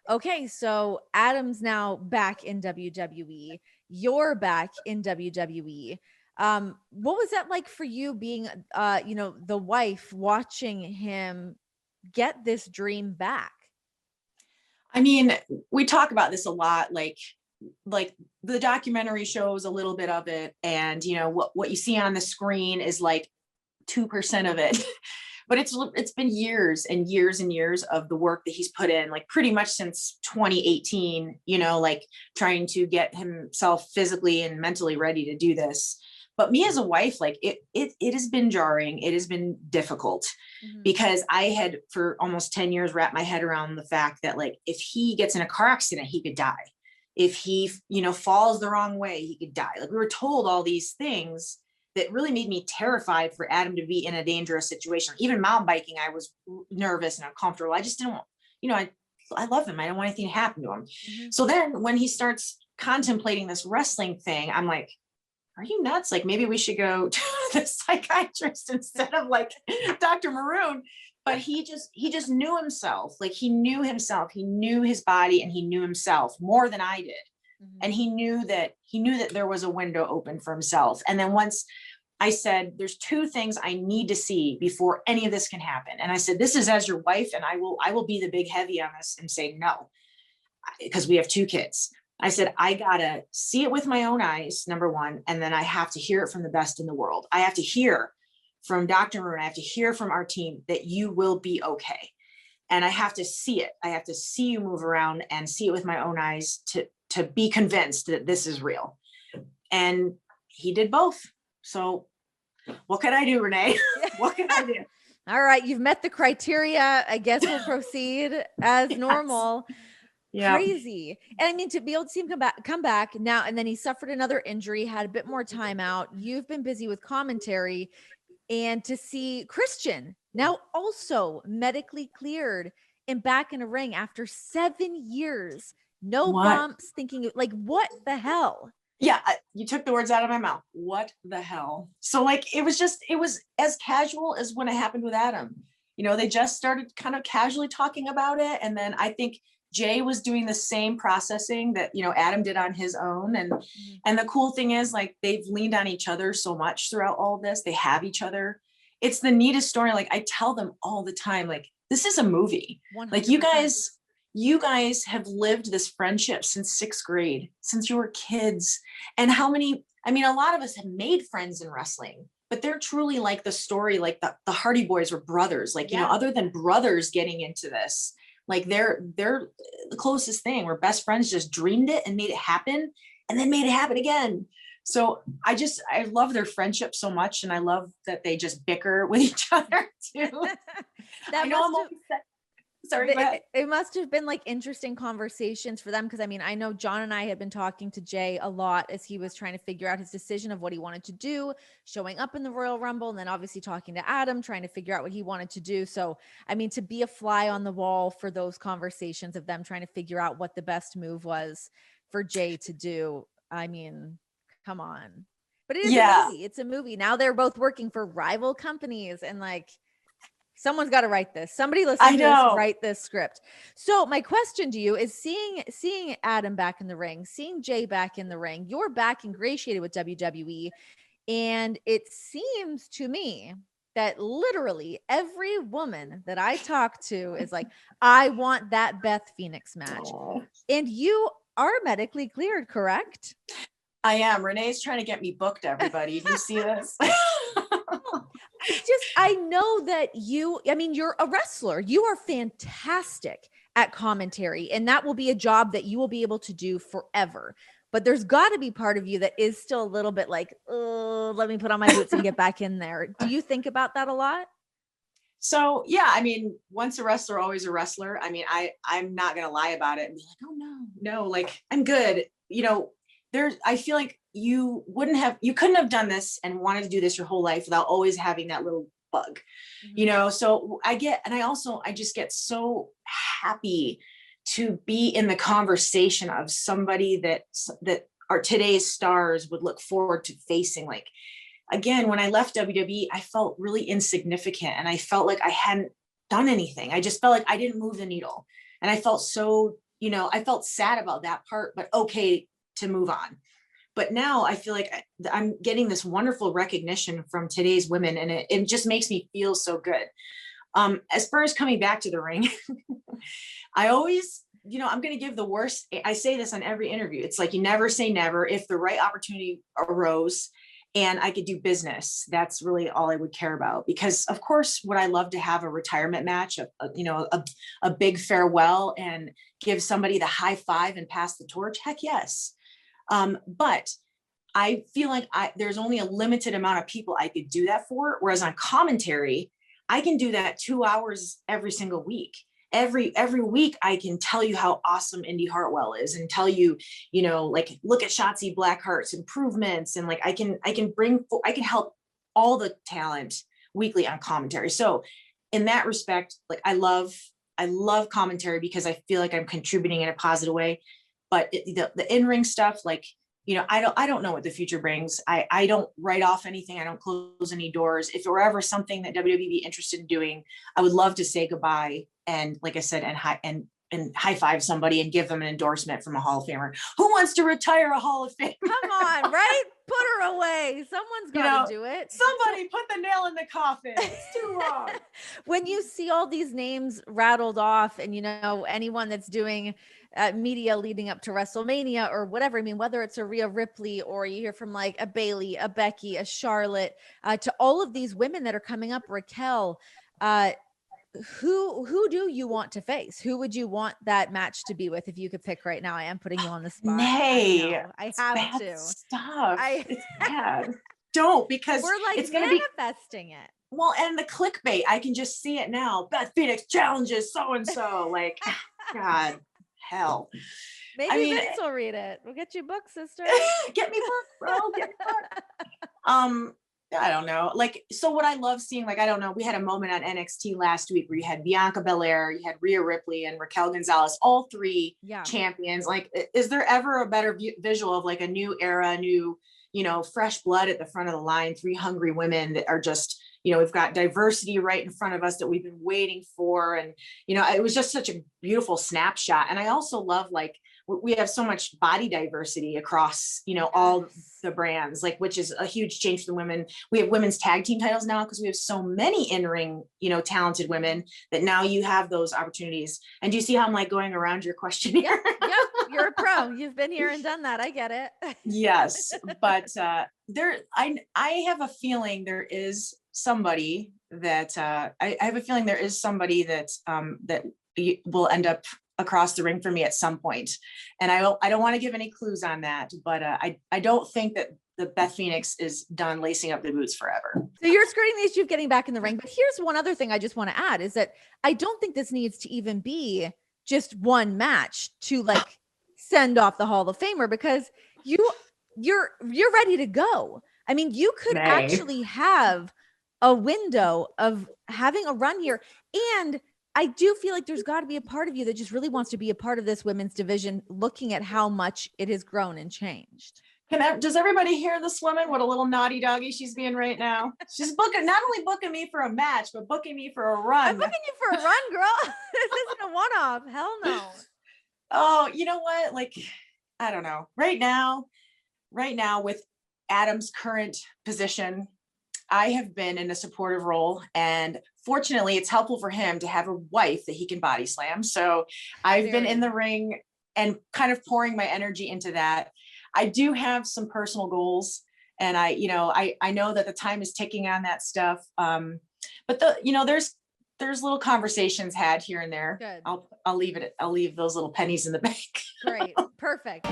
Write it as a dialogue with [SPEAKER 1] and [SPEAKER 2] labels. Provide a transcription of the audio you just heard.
[SPEAKER 1] Okay, so Adam's now back in WWE. You're back in WWE. What was that like for you being, the wife watching him get this dream back?
[SPEAKER 2] I mean, we talk about this a lot, like the documentary shows a little bit of it, and what you see on the screen is like 2% of it. But it's been years and years and years of the work that he's put in, like pretty much since 2018, like trying to get himself physically and mentally ready to do this. But me as a wife, like it has been jarring. It has been difficult
[SPEAKER 1] Mhm.
[SPEAKER 2] because I had for almost 10 years wrapped my head around the fact that like if he gets in a car accident, he could die. If he, falls the wrong way, he could die. Like we were told all these things that really made me terrified for Adam to be in a dangerous situation. Even mountain biking, I was nervous and uncomfortable. I just didn't want, I love him. I don't want anything to happen to him.
[SPEAKER 1] Mhm.
[SPEAKER 2] So then when he starts contemplating this wrestling thing, I'm like, are you nuts? Like maybe we should go to the psychiatrist instead of like Dr. Maroon. But he just knew himself. Like he knew himself. He knew his body and he knew himself more than I did.
[SPEAKER 1] Mhm.
[SPEAKER 2] And he knew that there was a window open for himself. And then once I said, there's two things I need to see before any of this can happen. And I said, this is as your wife, and I will be the big heavy on this and say no, because we have two kids. I said, I gotta see it with my own eyes, number one, and then I have to hear it from the best in the world. I have to hear from Dr. Maroon, I have to hear from our team that you will be okay. And I have to see it. I have to see you move around and see it with my own eyes to be convinced that this is real. And he did both. So what can I do, Renee? What can I do?
[SPEAKER 1] All right, you've met the criteria. I guess we'll proceed as
[SPEAKER 2] Yes.
[SPEAKER 1] normal.
[SPEAKER 2] Yeah.
[SPEAKER 1] Crazy. And I mean, to be able to see him come back now, and then he suffered another injury, had a bit more time out. You've been busy with commentary, and to see Christian now also medically cleared and back in a ring after 7 years, no
[SPEAKER 2] What?
[SPEAKER 1] bumps, thinking like, what the hell?
[SPEAKER 2] Yeah, you took the words out of my mouth. What the hell? So like it was as casual as when it happened with Adam. They just started kind of casually talking about it, and then I think Jay was doing the same processing that Adam did on his own. and
[SPEAKER 1] Mhm.
[SPEAKER 2] and the cool thing is like they've leaned on each other so much throughout all of this. They have each other. It's the neatest story. Like I tell them all the time, like this is a movie. Like you
[SPEAKER 1] 100%.
[SPEAKER 2] guys you guys have lived this friendship since sixth grade, since you were kids. And I mean, a lot of us have made friends in wrestling, but they're truly like the story, like the Hardy Boys were brothers, like,
[SPEAKER 1] Yeah.
[SPEAKER 2] other than brothers getting into this, like they're the closest thing where best friends just dreamed it and made it happen and then made it happen again. So I love their friendship so much. And I love that they just bicker with each other too. I
[SPEAKER 1] That
[SPEAKER 2] know
[SPEAKER 1] must
[SPEAKER 2] I'm
[SPEAKER 1] have
[SPEAKER 2] always sorry, go ahead.
[SPEAKER 1] it must have been like interesting conversations for them, because I mean, I know John and I had been talking to Jay a lot as he was trying to figure out his decision of what he wanted to do, showing up in the Royal Rumble, and then obviously talking to Adam, trying to figure out what he wanted to do. So, I mean, to be a fly on the wall for those conversations of them trying to figure out what the best move was for Jay to do, I mean, come on. But it is a
[SPEAKER 2] Yeah,
[SPEAKER 1] movie. It's a movie. Now they're both working for rival companies, and like, someone's got to write this. Somebody
[SPEAKER 2] I
[SPEAKER 1] listening to this,
[SPEAKER 2] know.
[SPEAKER 1] write this script. So my question to you is, seeing Adam back in the ring, seeing Jay back in the ring, you're back ingratiated with WWE, and it seems to me that literally every woman that I talk to is like, I want that Beth Phoenix match.
[SPEAKER 2] Oh,
[SPEAKER 1] And you are medically cleared, correct?
[SPEAKER 2] I am. Renee's trying to get me booked, everybody. Do you see this?
[SPEAKER 1] Well, I know that I mean, you're a wrestler. You are fantastic at commentary, and that will be a job that you will be able to do forever. But there's got to be part of you that is still a little bit like, oh, let me put on my boots and get back in there. Do you think about that a lot?
[SPEAKER 2] So yeah, I mean, once a wrestler, always a wrestler. I mean, I'm not gonna lie about it and be like, oh no, like I'm good. I feel like you couldn't have done this and wanted to do this your whole life without always having that little bug.
[SPEAKER 1] Mhm.
[SPEAKER 2] So I just get so happy to be in the conversation of somebody that our today's stars would look forward to facing. Like again, when I left WWE, I felt really insignificant and I felt like I hadn't done anything. I just felt like I didn't move the needle. And I felt so, I felt sad about that part, but okay to move on. But now I feel like I'm getting this wonderful recognition from today's women, and it just makes me feel so good. As far as coming back to the ring, I always, I'm going to give the worst. I say this on every interview. It's like, you never say never. If the right opportunity arose and I could do business, that's really all I would care about. Because of course, would I love to have a retirement match, a big farewell, and give somebody the high five and pass the torch? Heck yes. But I feel like there's only a limited amount of people I could do that for. Whereas on commentary, I can do that 2 hours every single week. Every week I can tell you how awesome Indy Hartwell is, and tell you, like, look at Shotzi Blackheart's improvements. And like, I can help all the talent weekly on commentary. So in that respect, like, I love commentary because I feel like I'm contributing in a positive way. But the in-ring stuff, like, I don't know what the future brings. I don't write off anything. I don't close any doors. If it were ever something that WWE be interested in doing, I would love to say goodbye. And like I said, and high five somebody and give them an endorsement from a Hall of Famer. Who wants to retire a Hall of Fame?
[SPEAKER 1] Come on, right? Put her away. Someone's got to do it.
[SPEAKER 2] Somebody put the nail in the coffin. It's too long.
[SPEAKER 1] When you see all these names rattled off, and anyone that's doing media leading up to WrestleMania or whatever, I mean, whether it's a Rhea Ripley, or you hear from like a Bayley, a Becky, a Charlotte, to all of these women that are coming up, Raquel, who do you want to face? Who would you want that match to be with if you could pick right now? I am putting you on the spot.
[SPEAKER 2] Nay,
[SPEAKER 1] I have to.
[SPEAKER 2] Stop. It's bad. Don't, because
[SPEAKER 1] we're like,
[SPEAKER 2] it's going to be
[SPEAKER 1] manifesting it.
[SPEAKER 2] Well, and the clickbait, I can just see it now. Beth Phoenix challenges so-and-so. Like, God, hell.
[SPEAKER 1] Maybe Vince will read it. We'll get you a book, sister.
[SPEAKER 2] Get me book, bro. Get me book. I don't know. Like, so what I love seeing, like, I don't know, we had a moment on NXT last week where you had Bianca Belair, you had Rhea Ripley, and Raquel Gonzalez, all three champions. Like, is there ever a better visual of like a new era, new, fresh blood at the front of the line, three hungry women that are just, we've got diversity right in front of us that we've been waiting for. And, it was just such a beautiful snapshot. And I also love, like, we have so much body diversity across, all the brands, like, which is a huge change for the women. We have women's tag team titles now because we have so many in-ring, talented women, that now you have those opportunities. And do you see how I'm like going around your question here?
[SPEAKER 1] Yep. You're a pro. You've been here and done that. I get it.
[SPEAKER 2] Yes. But I have a feeling there is somebody that I have a feeling there is somebody that will end up across the ring for me at some point. And I don't want to give any clues on that, but I don't think that the Beth Phoenix is done lacing up the boots forever.
[SPEAKER 1] So you're skirting the issue of getting back in the ring. But here's one other thing I just want to add, is that I don't think this needs to even be just one match to like send off the Hall of Famer, because you're ready to go. I mean, you could actually have a window of having a run here. And I do feel like there's got to be a part of you that just really wants to be a part of this women's division, looking at how much it has grown and changed.
[SPEAKER 2] Does everybody hear this woman? What a little naughty doggy she's being right now. She's not only booking me for a match, but booking me for a run.
[SPEAKER 1] I'm booking you for a run, girl. This isn't a one-off. Hell no.
[SPEAKER 2] Oh, you know what? Like, I don't know. Right now with Adam's current position, I have been in a supportive role, and fortunately it's helpful for him to have a wife that he can body slam. So I've been in the ring and kind of pouring my energy into that. I do have some personal goals, and I know that the time is ticking on that stuff. But there's little conversations had here and there. Good. I'll leave those little pennies in the bank.
[SPEAKER 1] Great. Perfect.